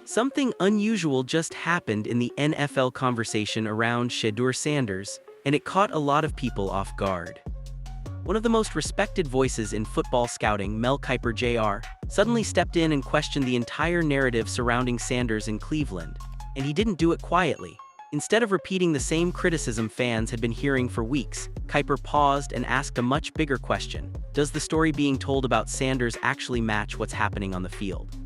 Something unusual just happened in the NFL conversation around Shedeur Sanders, and it caught a lot of people off guard. One of the most respected voices in football scouting, Mel Kiper Jr., suddenly stepped in and questioned the entire narrative surrounding Sanders in Cleveland, and he didn't do it quietly. Instead of repeating the same criticism fans had been hearing for weeks, Kiper paused and asked a much bigger question: does the story being told about Sanders actually match what's happening on the field?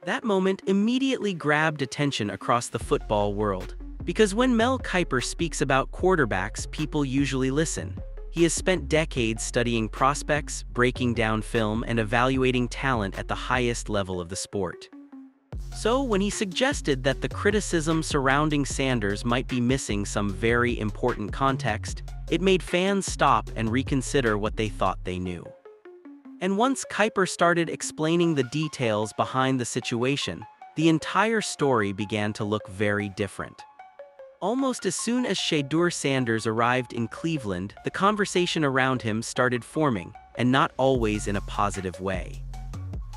That moment immediately grabbed attention across the football world, because when Mel Kiper speaks about quarterbacks, people usually listen. He has spent decades studying prospects, breaking down film, and evaluating talent at the highest level of the sport. So when he suggested that the criticism surrounding Sanders might be missing some very important context, it made fans stop and reconsider what they thought they knew. And once Kiper started explaining the details behind the situation, the entire story began to look very different. Almost as soon as Shedeur Sanders arrived in Cleveland, the conversation around him started forming, and not always in a positive way.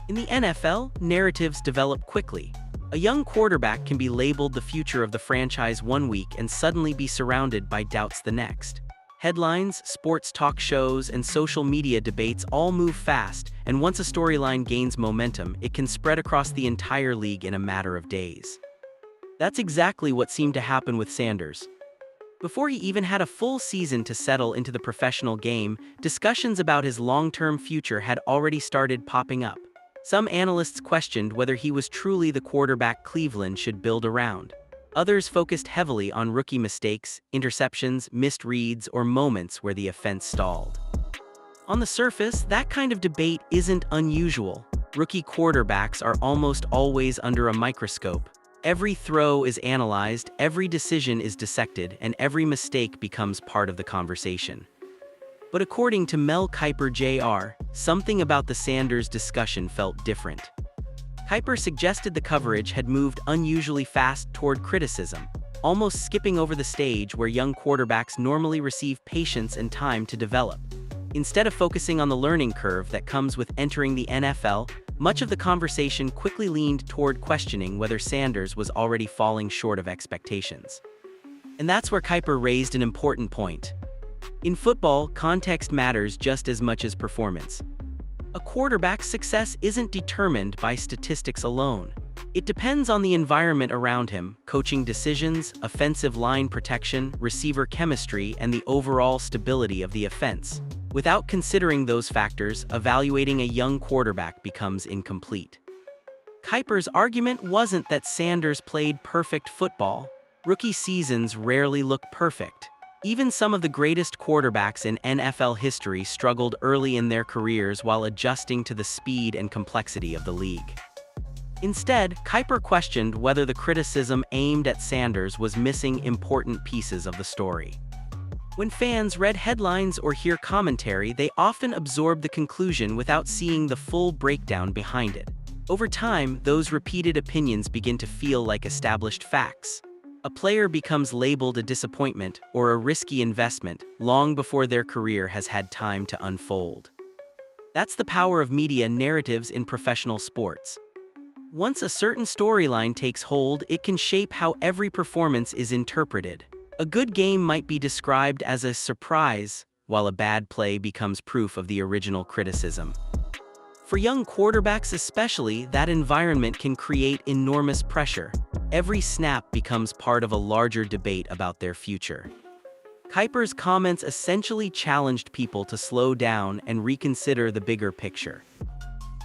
In the NFL, narratives develop quickly. A young quarterback can be labeled the future of the franchise one week and suddenly be surrounded by doubts the next. Headlines, sports talk shows, and social media debates all move fast, and once a storyline gains momentum, it can spread across the entire league in a matter of days. That's exactly what seemed to happen with Sanders. Before he even had a full season to settle into the professional game, discussions about his long-term future had already started popping up. Some analysts questioned whether he was truly the quarterback Cleveland should build around. Others focused heavily on rookie mistakes, interceptions, missed reads, or moments where the offense stalled. On the surface, that kind of debate isn't unusual. Rookie quarterbacks are almost always under a microscope. Every throw is analyzed, every decision is dissected, and every mistake becomes part of the conversation. But according to Mel Kiper Jr., something about the Sanders discussion felt different. Kiper suggested the coverage had moved unusually fast toward criticism, almost skipping over the stage where young quarterbacks normally receive patience and time to develop. Instead of focusing on the learning curve that comes with entering the NFL, much of the conversation quickly leaned toward questioning whether Sanders was already falling short of expectations. And that's where Kiper raised an important point. In football, context matters just as much as performance. A quarterback's success isn't determined by statistics alone. It depends on the environment around him, coaching decisions, offensive line protection, receiver chemistry, and the overall stability of the offense. Without considering those factors, evaluating a young quarterback becomes incomplete. Kiper's argument wasn't that Sanders played perfect football. Rookie seasons rarely look perfect. Even some of the greatest quarterbacks in NFL history struggled early in their careers while adjusting to the speed and complexity of the league. Instead, Kiper questioned whether the criticism aimed at Sanders was missing important pieces of the story. When fans read headlines or hear commentary, they often absorb the conclusion without seeing the full breakdown behind it. Over time, those repeated opinions begin to feel like established facts. A player becomes labeled a disappointment or a risky investment long before their career has had time to unfold. That's the power of media narratives in professional sports. Once a certain storyline takes hold, it can shape how every performance is interpreted. A good game might be described as a surprise, while a bad play becomes proof of the original criticism. For young quarterbacks especially, that environment can create enormous pressure. Every snap becomes part of a larger debate about their future. Kiper's comments essentially challenged people to slow down and reconsider the bigger picture.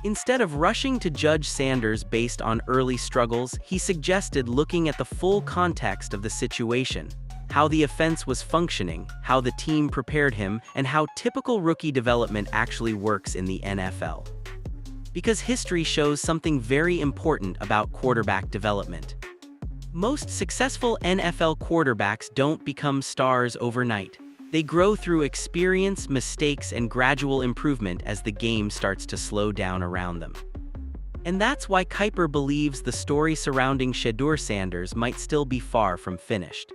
Instead of rushing to judge Sanders based on early struggles, he suggested looking at the full context of the situation: how the offense was functioning, how the team prepared him, and how typical rookie development actually works in the NFL. Because history shows something very important about quarterback development. Most successful NFL quarterbacks don't become stars overnight. They grow through experience, mistakes, and gradual improvement as the game starts to slow down around them. And that's why Kiper believes the story surrounding Shedeur Sanders might still be far from finished.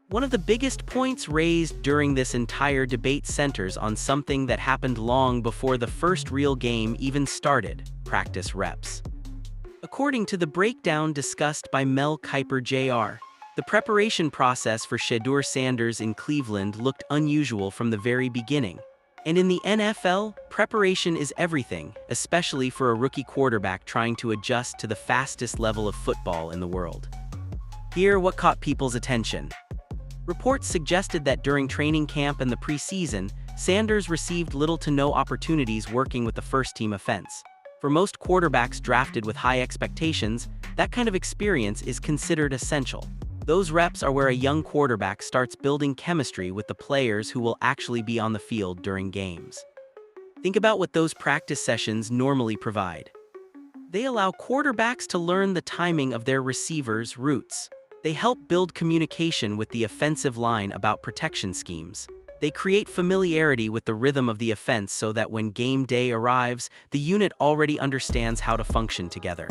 One of the biggest points raised during this entire debate centers on something that happened long before the first real game even started: practice reps. According to the breakdown discussed by Mel Kiper Jr., the preparation process for Shedeur Sanders in Cleveland looked unusual from the very beginning. And in the NFL, preparation is everything, especially for a rookie quarterback trying to adjust to the fastest level of football in the world. Here, what caught people's attention. Reports suggested that during training camp and the preseason, Sanders received little to no opportunities working with the first-team offense. For most quarterbacks drafted with high expectations, that kind of experience is considered essential. Those reps are where a young quarterback starts building chemistry with the players who will actually be on the field during games. Think about what those practice sessions normally provide. They allow quarterbacks to learn the timing of their receivers' routes. They help build communication with the offensive line about protection schemes. They create familiarity with the rhythm of the offense so that when game day arrives, the unit already understands how to function together.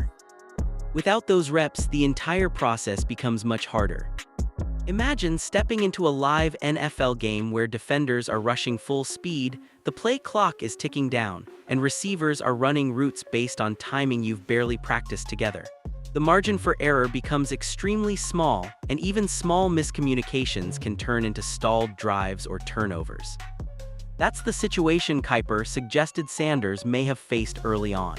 Without those reps, the entire process becomes much harder. Imagine stepping into a live NFL game where defenders are rushing full speed, the play clock is ticking down, and receivers are running routes based on timing you've barely practiced together. The margin for error becomes extremely small, and even small miscommunications can turn into stalled drives or turnovers. That's the situation Kiper suggested Sanders may have faced early on.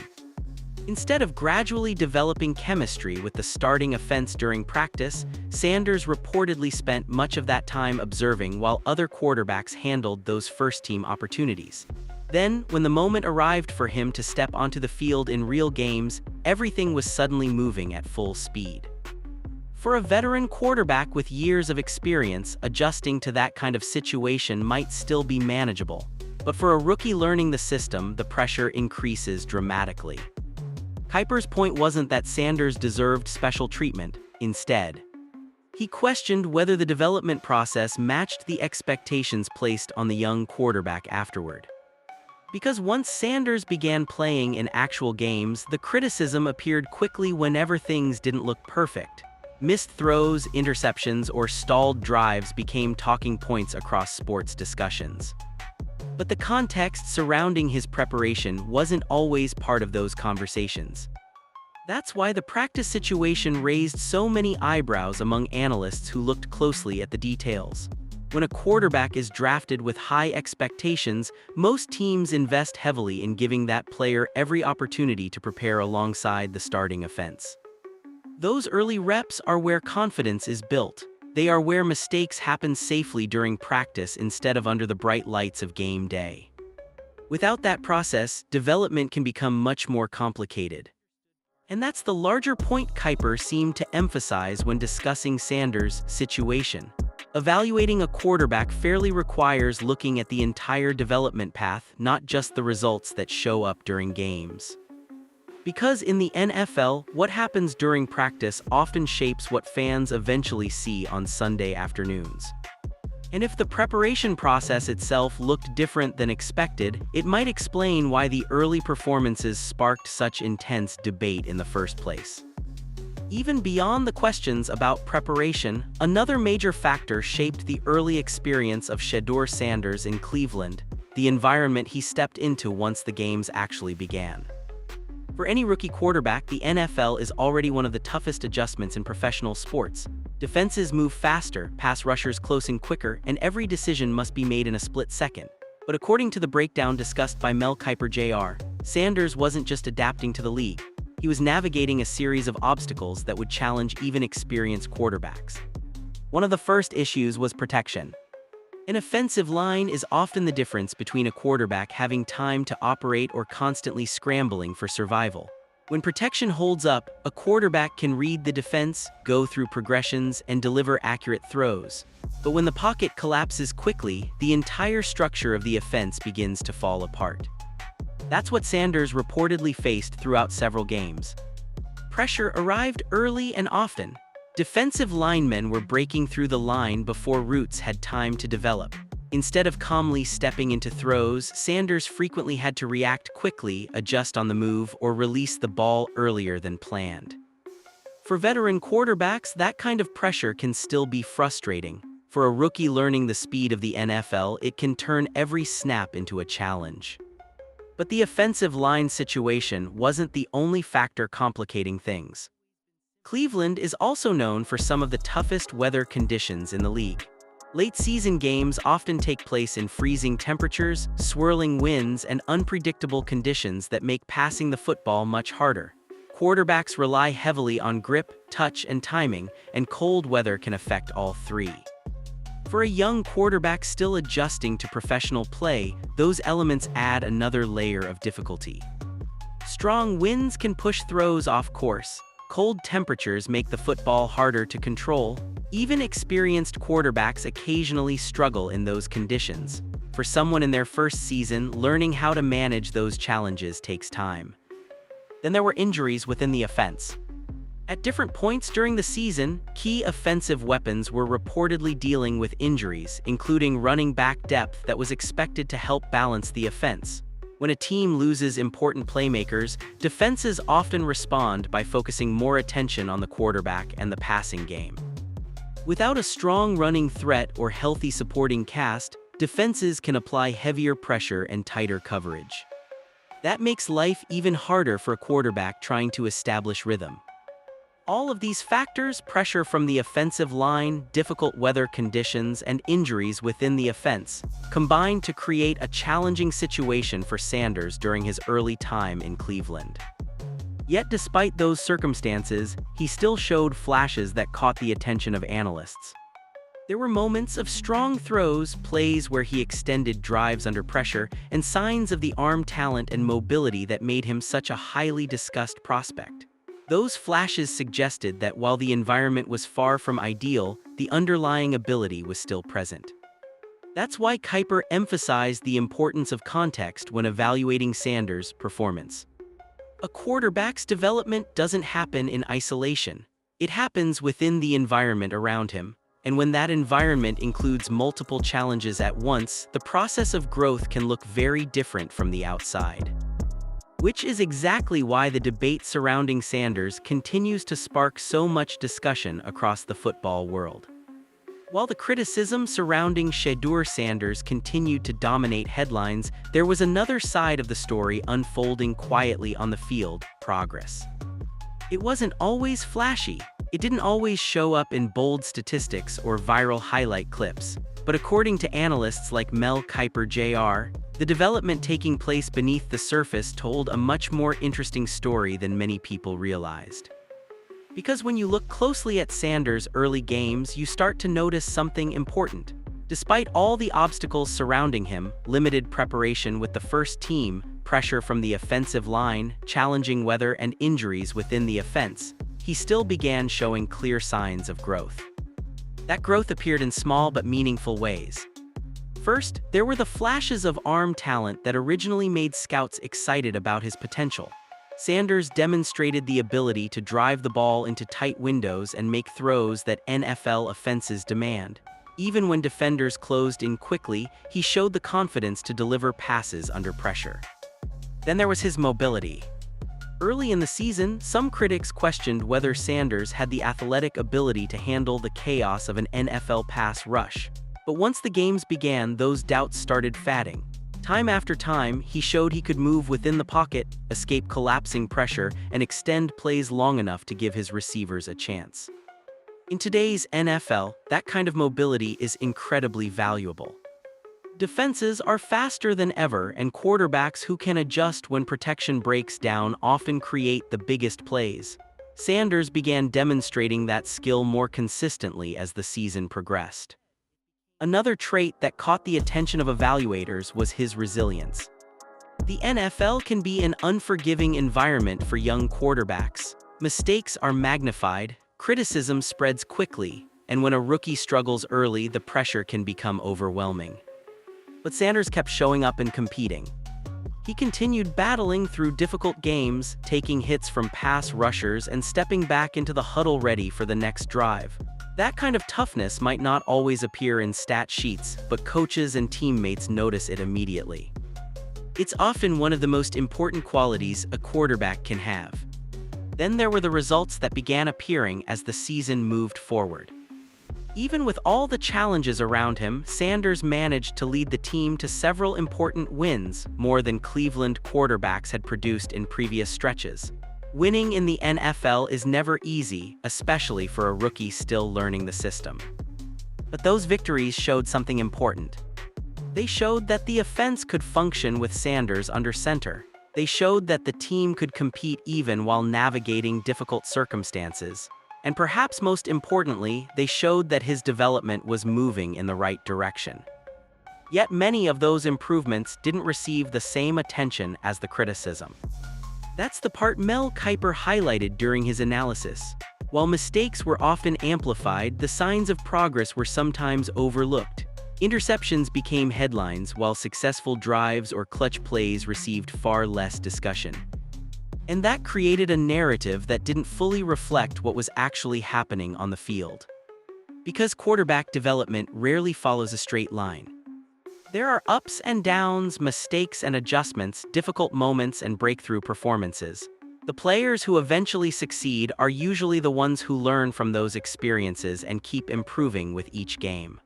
Instead of gradually developing chemistry with the starting offense during practice, Sanders reportedly spent much of that time observing while other quarterbacks handled those first-team opportunities. Then, when the moment arrived for him to step onto the field in real games, everything was suddenly moving at full speed. For a veteran quarterback with years of experience, adjusting to that kind of situation might still be manageable. But for a rookie learning the system, the pressure increases dramatically. Kiper's point wasn't that Sanders deserved special treatment. Instead, he questioned whether the development process matched the expectations placed on the young quarterback afterward. Because once Sanders began playing in actual games, the criticism appeared quickly whenever things didn't look perfect. Missed throws, interceptions, or stalled drives became talking points across sports discussions. But the context surrounding his preparation wasn't always part of those conversations. That's why the practice situation raised so many eyebrows among analysts who looked closely at the details. When a quarterback is drafted with high expectations, most teams invest heavily in giving that player every opportunity to prepare alongside the starting offense. Those early reps are where confidence is built. They are where mistakes happen safely during practice instead of under the bright lights of game day. Without that process, development can become much more complicated. And that's the larger point Kiper seemed to emphasize when discussing Sanders' situation. Evaluating a quarterback fairly requires looking at the entire development path, not just the results that show up during games. Because in the NFL, what happens during practice often shapes what fans eventually see on Sunday afternoons. And if the preparation process itself looked different than expected, it might explain why the early performances sparked such intense debate in the first place. Even beyond the questions about preparation, another major factor shaped the early experience of Shedeur Sanders in Cleveland, the environment he stepped into once the games actually began. For any rookie quarterback, the NFL is already one of the toughest adjustments in professional sports. Defenses move faster, pass rushers close in quicker, and every decision must be made in a split second. But according to the breakdown discussed by Mel Kiper Jr., Sanders wasn't just adapting to the league. He was navigating a series of obstacles that would challenge even experienced quarterbacks. One of the first issues was protection. An offensive line is often the difference between a quarterback having time to operate or constantly scrambling for survival. When protection holds up, a quarterback can read the defense, go through progressions, and deliver accurate throws. But when the pocket collapses quickly, the entire structure of the offense begins to fall apart. That's what Sanders reportedly faced throughout several games. Pressure arrived early and often. Defensive linemen were breaking through the line before routes had time to develop. Instead of calmly stepping into throws, Sanders frequently had to react quickly, adjust on the move, or release the ball earlier than planned. For veteran quarterbacks, that kind of pressure can still be frustrating. For a rookie learning the speed of the NFL, it can turn every snap into a challenge. But the offensive line situation wasn't the only factor complicating things. Cleveland is also known for some of the toughest weather conditions in the league. Late-season games often take place in freezing temperatures, swirling winds, and unpredictable conditions that make passing the football much harder. Quarterbacks rely heavily on grip, touch, and timing, and cold weather can affect all three. For a young quarterback still adjusting to professional play, those elements add another layer of difficulty. Strong winds can push throws off course. Cold temperatures make the football harder to control. Even experienced quarterbacks occasionally struggle in those conditions. For someone in their first season, learning how to manage those challenges takes time. Then there were injuries within the offense. At different points during the season, key offensive weapons were reportedly dealing with injuries, including running back depth that was expected to help balance the offense. When a team loses important playmakers, defenses often respond by focusing more attention on the quarterback and the passing game. Without a strong running threat or healthy supporting cast, defenses can apply heavier pressure and tighter coverage. That makes life even harder for a quarterback trying to establish rhythm. All of these factors, pressure from the offensive line, difficult weather conditions, and injuries within the offense, combined to create a challenging situation for Sanders during his early time in Cleveland. Yet despite those circumstances, he still showed flashes that caught the attention of analysts. There were moments of strong throws, plays where he extended drives under pressure, and signs of the arm talent and mobility that made him such a highly discussed prospect. Those flashes suggested that while the environment was far from ideal, the underlying ability was still present. That's why Kiper emphasized the importance of context when evaluating Sanders' performance. A quarterback's development doesn't happen in isolation. It happens within the environment around him, and when that environment includes multiple challenges at once, the process of growth can look very different from the outside. Which is exactly why the debate surrounding Sanders continues to spark so much discussion across the football world. While the criticism surrounding Shedeur Sanders continued to dominate headlines, there was another side of the story unfolding quietly on the field: progress. It wasn't always flashy. It didn't always show up in bold statistics or viral highlight clips. But according to analysts like Mel Kiper Jr., the development taking place beneath the surface told a much more interesting story than many people realized. Because when you look closely at Sanders' early games, you start to notice something important. Despite all the obstacles surrounding him, limited preparation with the first team, pressure from the offensive line, challenging weather, and injuries within the offense, he still began showing clear signs of growth. That growth appeared in small but meaningful ways. First, there were the flashes of arm talent that originally made scouts excited about his potential. Sanders demonstrated the ability to drive the ball into tight windows and make throws that NFL offenses demand. Even when defenders closed in quickly, he showed the confidence to deliver passes under pressure. Then there was his mobility. Early in the season, some critics questioned whether Sanders had the athletic ability to handle the chaos of an NFL pass rush. But once the games began, those doubts started fading. Time after time, he showed he could move within the pocket, escape collapsing pressure, and extend plays long enough to give his receivers a chance. In today's NFL, that kind of mobility is incredibly valuable. Defenses are faster than ever, and quarterbacks who can adjust when protection breaks down often create the biggest plays. Sanders began demonstrating that skill more consistently as the season progressed. Another trait that caught the attention of evaluators was his resilience. The NFL can be an unforgiving environment for young quarterbacks. Mistakes are magnified, criticism spreads quickly, and when a rookie struggles early, the pressure can become overwhelming. But Sanders kept showing up and competing. He continued battling through difficult games, taking hits from pass rushers and stepping back into the huddle ready for the next drive. That kind of toughness might not always appear in stat sheets, but coaches and teammates notice it immediately. It's often one of the most important qualities a quarterback can have. Then there were the results that began appearing as the season moved forward. Even with all the challenges around him, Sanders managed to lead the team to several important wins, more than Cleveland quarterbacks had produced in previous stretches. Winning in the NFL is never easy, especially for a rookie still learning the system. But those victories showed something important. They showed that the offense could function with Sanders under center. They showed that the team could compete even while navigating difficult circumstances. And perhaps most importantly, they showed that his development was moving in the right direction. Yet many of those improvements didn't receive the same attention as the criticism. That's the part Mel Kiper highlighted during his analysis. While mistakes were often amplified, the signs of progress were sometimes overlooked. Interceptions became headlines, while successful drives or clutch plays received far less discussion. And that created a narrative that didn't fully reflect what was actually happening on the field. Because quarterback development rarely follows a straight line. There are ups and downs, mistakes and adjustments, difficult moments and breakthrough performances. The players who eventually succeed are usually the ones who learn from those experiences and keep improving with each game.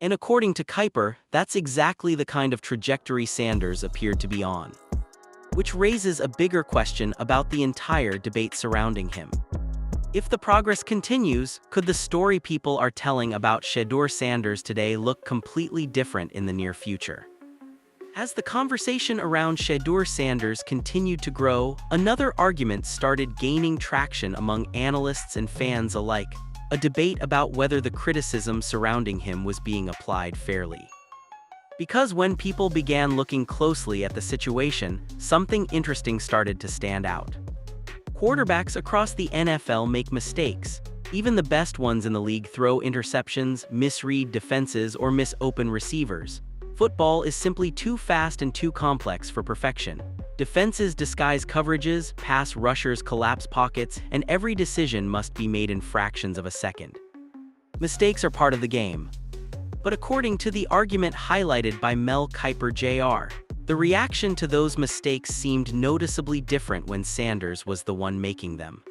And according to Kiper, that's exactly the kind of trajectory Sanders appeared to be on. Which raises a bigger question about the entire debate surrounding him. If the progress continues, could the story people are telling about Shedeur Sanders today look completely different in the near future? As the conversation around Shedeur Sanders continued to grow, another argument started gaining traction among analysts and fans alike, a debate about whether the criticism surrounding him was being applied fairly. Because when people began looking closely at the situation, something interesting started to stand out. Quarterbacks across the NFL make mistakes. Even the best ones in the league throw interceptions, misread defenses, or miss open receivers. Football is simply too fast and too complex for perfection. Defenses disguise coverages, pass rushers collapse pockets, and every decision must be made in fractions of a second. Mistakes are part of the game. But according to the argument highlighted by Mel Kiper Jr., the reaction to those mistakes seemed noticeably different when Sanders was the one making them.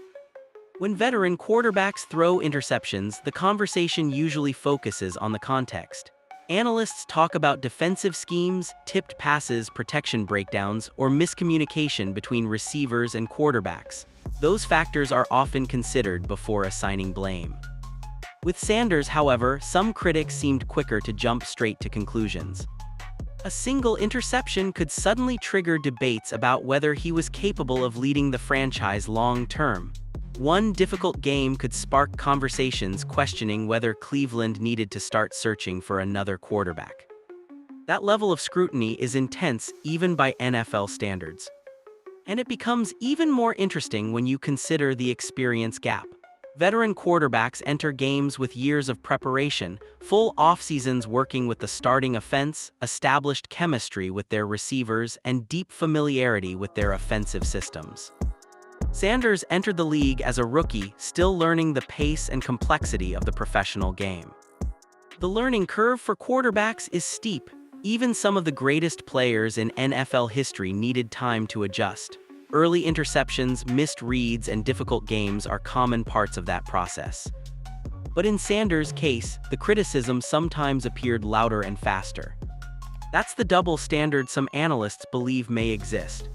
When veteran quarterbacks throw interceptions, the conversation usually focuses on the context. Analysts talk about defensive schemes, tipped passes, protection breakdowns, or miscommunication between receivers and quarterbacks. Those factors are often considered before assigning blame. With Sanders, however, some critics seemed quicker to jump straight to conclusions. A single interception could suddenly trigger debates about whether he was capable of leading the franchise long-term. One difficult game could spark conversations questioning whether Cleveland needed to start searching for another quarterback. That level of scrutiny is intense even by NFL standards. And it becomes even more interesting when you consider the experience gap. Veteran quarterbacks enter games with years of preparation, full off-seasons working with the starting offense, established chemistry with their receivers, and deep familiarity with their offensive systems. Sanders entered the league as a rookie, still learning the pace and complexity of the professional game. The learning curve for quarterbacks is steep. Even some of the greatest players in NFL history needed time to adjust. Early interceptions, missed reads, and difficult games are common parts of that process. But in Sanders' case, the criticism sometimes appeared louder and faster. That's the double standard some analysts believe may exist.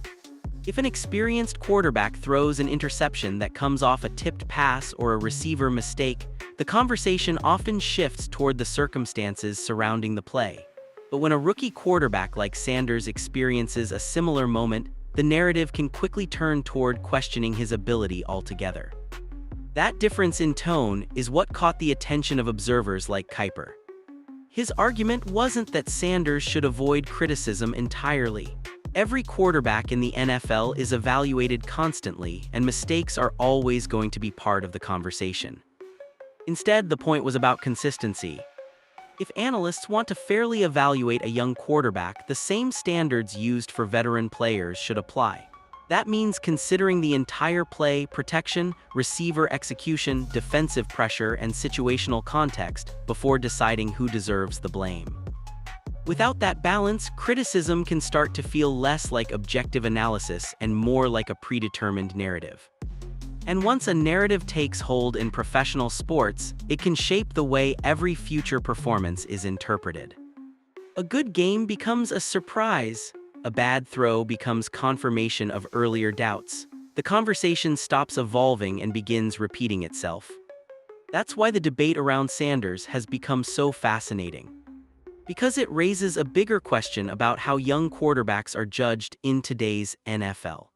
If an experienced quarterback throws an interception that comes off a tipped pass or a receiver mistake, the conversation often shifts toward the circumstances surrounding the play. But when a rookie quarterback like Sanders experiences a similar moment, the narrative can quickly turn toward questioning his ability altogether. That difference in tone is what caught the attention of observers like Kiper. His argument wasn't that Sanders should avoid criticism entirely. Every quarterback in the NFL is evaluated constantly, and mistakes are always going to be part of the conversation. Instead, the point was about consistency. If analysts want to fairly evaluate a young quarterback, the same standards used for veteran players should apply. That means considering the entire play, protection, receiver execution, defensive pressure, and situational context before deciding who deserves the blame. Without that balance, criticism can start to feel less like objective analysis and more like a predetermined narrative. And once a narrative takes hold in professional sports, it can shape the way every future performance is interpreted. A good game becomes a surprise. A bad throw becomes confirmation of earlier doubts. The conversation stops evolving and begins repeating itself. That's why the debate around Sanders has become so fascinating. Because it raises a bigger question about how young quarterbacks are judged in today's NFL.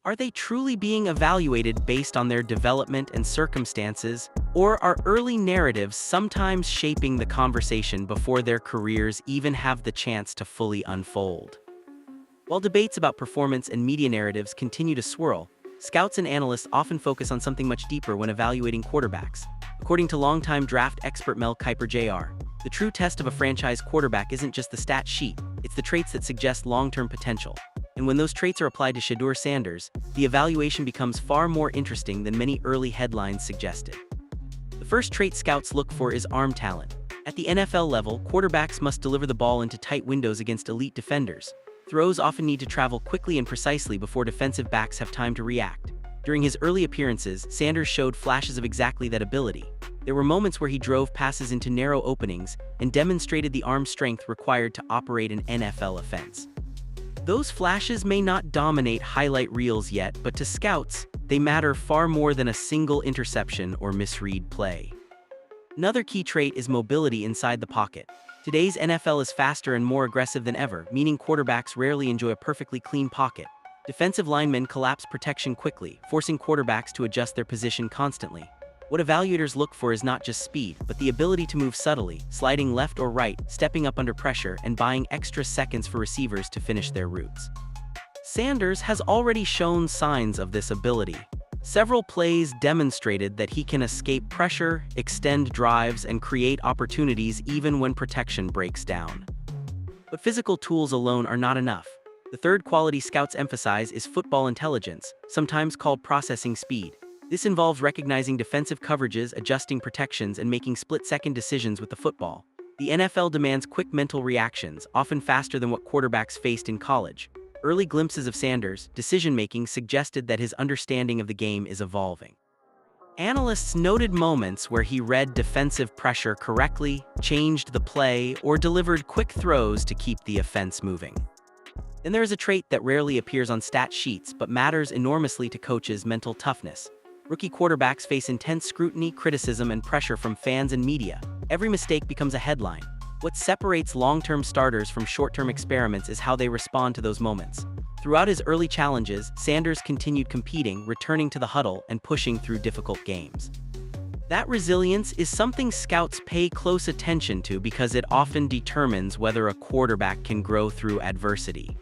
Are they truly being evaluated based on their development and circumstances, or are early narratives sometimes shaping the conversation before their careers even have the chance to fully unfold? While debates about performance and media narratives continue to swirl, scouts and analysts often focus on something much deeper when evaluating quarterbacks. According to longtime draft expert Mel Kiper Jr., the true test of a franchise quarterback isn't just the stat sheet, it's the traits that suggest long-term potential. And when those traits are applied to Shedeur Sanders, the evaluation becomes far more interesting than many early headlines suggested. The first trait scouts look for is arm talent. At the NFL level, quarterbacks must deliver the ball into tight windows against elite defenders. Throws often need to travel quickly and precisely before defensive backs have time to react. During his early appearances, Sanders showed flashes of exactly that ability. There were moments where he drove passes into narrow openings and demonstrated the arm strength required to operate an NFL offense. Those flashes may not dominate highlight reels yet, but to scouts, they matter far more than a single interception or misread play. Another key trait is mobility inside the pocket. Today's NFL is faster and more aggressive than ever, meaning quarterbacks rarely enjoy a perfectly clean pocket. Defensive linemen collapse protection quickly, forcing quarterbacks to adjust their position constantly. What evaluators look for is not just speed, but the ability to move subtly, sliding left or right, stepping up under pressure, and buying extra seconds for receivers to finish their routes. Sanders has already shown signs of this ability. Several plays demonstrated that he can escape pressure, extend drives, and create opportunities even when protection breaks down. But physical tools alone are not enough. The third quality scouts emphasize is football intelligence, sometimes called processing speed. This involves recognizing defensive coverages, adjusting protections, and making split-second decisions with the football. The NFL demands quick mental reactions, often faster than what quarterbacks faced in college. Early glimpses of Sanders' decision-making suggested that his understanding of the game is evolving. Analysts noted moments where he read defensive pressure correctly, changed the play, or delivered quick throws to keep the offense moving. Then there is a trait that rarely appears on stat sheets but matters enormously to coaches' mental toughness. Rookie quarterbacks face intense scrutiny, criticism, and pressure from fans and media. Every mistake becomes a headline. What separates long-term starters from short-term experiments is how they respond to those moments. Throughout his early challenges, Sanders continued competing, returning to the huddle, and pushing through difficult games. That resilience is something scouts pay close attention to because it often determines whether a quarterback can grow through adversity.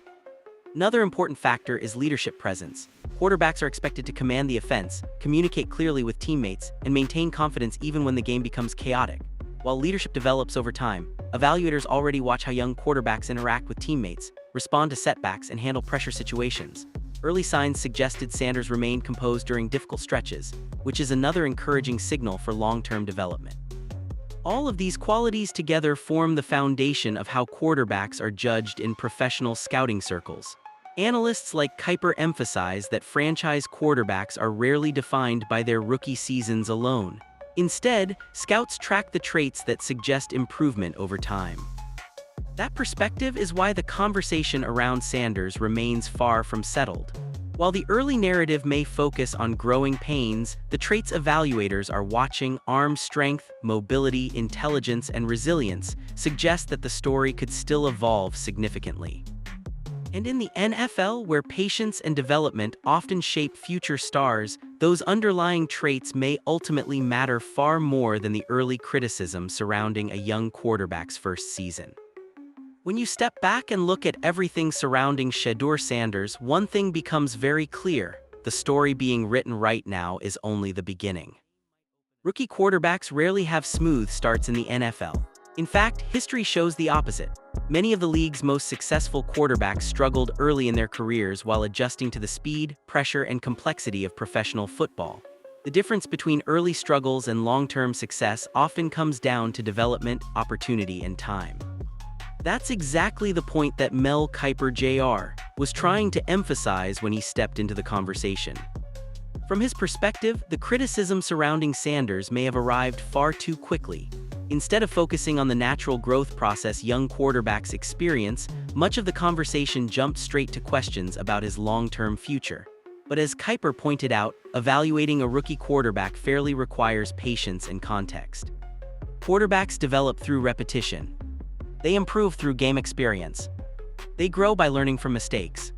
Another important factor is leadership presence. Quarterbacks are expected to command the offense, communicate clearly with teammates, and maintain confidence even when the game becomes chaotic. While leadership develops over time, evaluators already watch how young quarterbacks interact with teammates, respond to setbacks, and handle pressure situations. Early signs suggested Sanders remained composed during difficult stretches, which is another encouraging signal for long-term development. All of these qualities together form the foundation of how quarterbacks are judged in professional scouting circles. Analysts like Kiper emphasize that franchise quarterbacks are rarely defined by their rookie seasons alone. Instead, scouts track the traits that suggest improvement over time. That perspective is why the conversation around Sanders remains far from settled. While the early narrative may focus on growing pains, the traits evaluators are watching, arm strength, mobility, intelligence, and resilience, suggest that the story could still evolve significantly. And in the NFL, where patience and development often shape future stars, those underlying traits may ultimately matter far more than the early criticism surrounding a young quarterback's first season. When you step back and look at everything surrounding Shedeur Sanders, one thing becomes very clear: the story being written right now is only the beginning. Rookie quarterbacks rarely have smooth starts in the NFL. In fact, history shows the opposite. Many of the league's most successful quarterbacks struggled early in their careers while adjusting to the speed, pressure, and complexity of professional football. The difference between early struggles and long-term success often comes down to development, opportunity, and time. That's exactly the point that Mel Kiper Jr. was trying to emphasize when he stepped into the conversation. From his perspective, the criticism surrounding Sanders may have arrived far too quickly. Instead of focusing on the natural growth process young quarterbacks experience, much of the conversation jumped straight to questions about his long-term future. But as Kiper pointed out, evaluating a rookie quarterback fairly requires patience and context. Quarterbacks develop through repetition. They improve through game experience. They grow by learning from mistakes.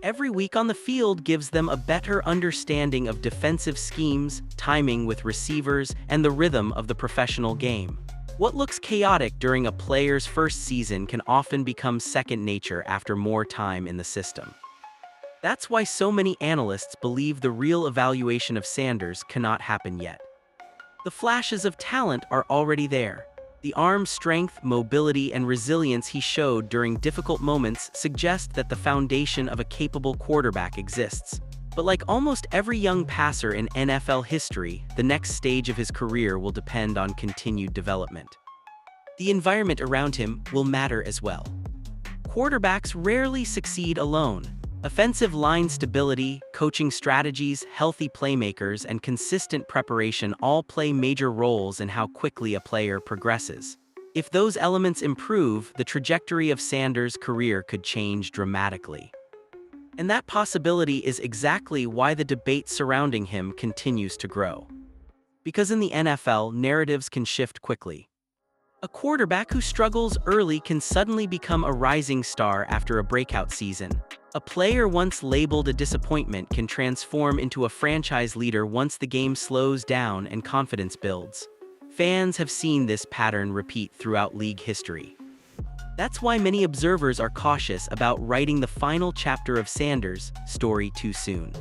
Every week on the field gives them a better understanding of defensive schemes, timing with receivers, and the rhythm of the professional game. What looks chaotic during a player's first season can often become second nature after more time in the system. That's why so many analysts believe the real evaluation of Sanders cannot happen yet. The flashes of talent are already there. The arm strength, mobility, and resilience he showed during difficult moments suggest that the foundation of a capable quarterback exists. But like almost every young passer in NFL history, the next stage of his career will depend on continued development. The environment around him will matter as well. Quarterbacks rarely succeed alone. Offensive line stability, coaching strategies, healthy playmakers, and consistent preparation all play major roles in how quickly a player progresses. If those elements improve, the trajectory of Sanders' career could change dramatically. And that possibility is exactly why the debate surrounding him continues to grow. Because in the NFL, narratives can shift quickly. A quarterback who struggles early can suddenly become a rising star after a breakout season. A player once labeled a disappointment can transform into a franchise leader once the game slows down and confidence builds. Fans have seen this pattern repeat throughout league history. That's why many observers are cautious about writing the final chapter of Sanders' story too soon.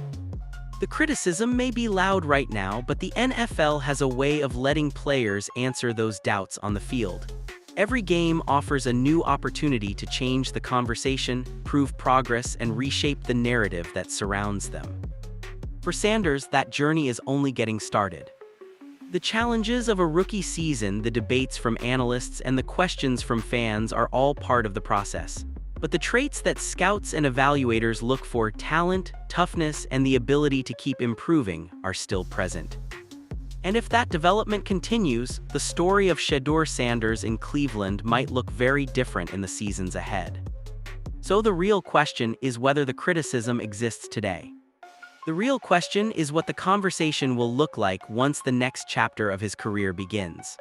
The criticism may be loud right now, but the NFL has a way of letting players answer those doubts on the field. Every game offers a new opportunity to change the conversation, prove progress, and reshape the narrative that surrounds them. For Sanders, that journey is only getting started. The challenges of a rookie season, the debates from analysts, and the questions from fans are all part of the process. But the traits that scouts and evaluators look for, talent, toughness, and the ability to keep improving, are still present. And if that development continues, the story of Shedeur Sanders in Cleveland might look very different in the seasons ahead. So the real question is whether the criticism exists today. The real question is what the conversation will look like once the next chapter of his career begins.